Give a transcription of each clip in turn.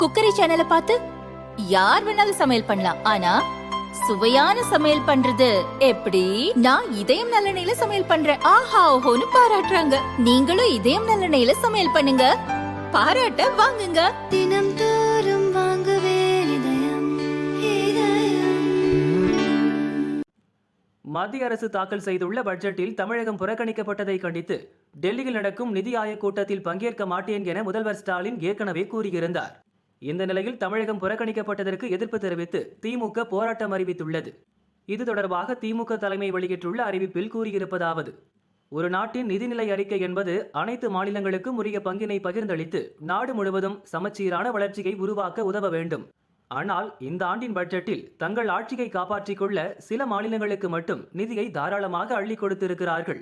Cookery சேனலை பார்த்து யார் வேணாலும் சமையல் பண்ணலாம். ஆனா சுவையான சமையல் பண்றது எப்படி? நான் இதயம் நல்லெண்ணெயில சமையல் பண்றேன். ஆஹா ஓஹோன்னு பாராட்டுறாங்க. நீங்களும் இதயம் நல்லெண்ணெயில சமையல் பண்ணுங்க, பாராட்ட வாங்குங்க. தினம் தோறும் வாங்குவே இதயம் இதயம். மத்திய அரசு தாக்கல் செய்துள்ள பட்ஜெட்டில் தமிழகம் புறக்கணிக்கப்பட்டதை கண்டித்து டெல்லியில் நடக்கும் நிதி ஆயோக் கூட்டத்தில் பங்கேற்க மாட்டேன் என முதல்வர் ஸ்டாலின் ஏற்கனவே கூறியிருந்தார். இந்த நிலையில் தமிழகம் புறக்கணிக்கப்பட்டதற்கு எதிர்ப்பு தெரிவித்து திமுக போராட்டம் அறிவித்துள்ளது. இது தொடர்பாக திமுக தலைமை வெளியிட்டுள்ள அறிவிப்பில் கூறியிருப்பதாவது: ஒரு நாட்டின் நிதிநிலை அறிக்கை என்பது அனைத்து மாநிலங்களுக்கும் உரிய பங்கினை பகிர்ந்தளித்து நாடு முழுவதும் சமச்சீரான வளர்ச்சியை உருவாக்க உதவ வேண்டும். ஆனால் இந்த ஆண்டின் பட்ஜெட்டில் தங்கள் ஆட்சியை காப்பாற்றிக் கொள்ள சில மாநிலங்களுக்கு மட்டும் நிதியை தாராளமாக அள்ளி கொடுத்திருக்கிறார்கள்.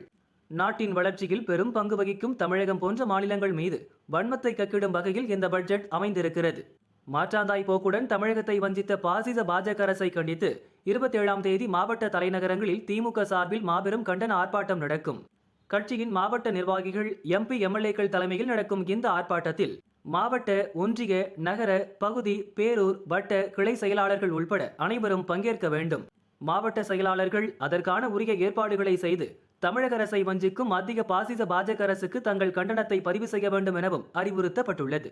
நாட்டின் வளர்ச்சியில் பெரும் பங்கு வகிக்கும் தமிழகம் போன்ற மாநிலங்கள் மீது வன்மத்தை கக்கிடும் வகையில் இந்த பட்ஜெட் அமைந்திருக்கிறது. மாற்றாந்தாய் போக்குடன் தமிழகத்தை வஞ்சித்த பாசிச பாஜக அரசை கண்டித்து 27ஆம் தேதி மாவட்ட தலைநகரங்களில் திமுக சார்பில் மாபெரும் கண்டன ஆர்ப்பாட்டம் நடக்கும். கட்சியின் மாவட்ட நிர்வாகிகள், எம்பி, எம்எல்ஏக்கள் தலைமையில் நடக்கும் இந்த ஆர்ப்பாட்டத்தில் மாவட்ட, ஒன்றிய, நகர, பகுதி, பேரூர், வட்ட, கிளை செயலாளர்கள் உள்பட அனைவரும் பங்கேற்க வேண்டும். மாவட்ட செயலாளர்கள் அதற்கான உரிய ஏற்பாடுகளை செய்து தமிழக அரசை வஞ்சிக்கும் மத்திய பாசிச பாஜக அரசுக்கு தங்கள் கண்டனத்தை பதிவு செய்ய வேண்டும் எனவும் அறிவுறுத்தப்பட்டுள்ளது.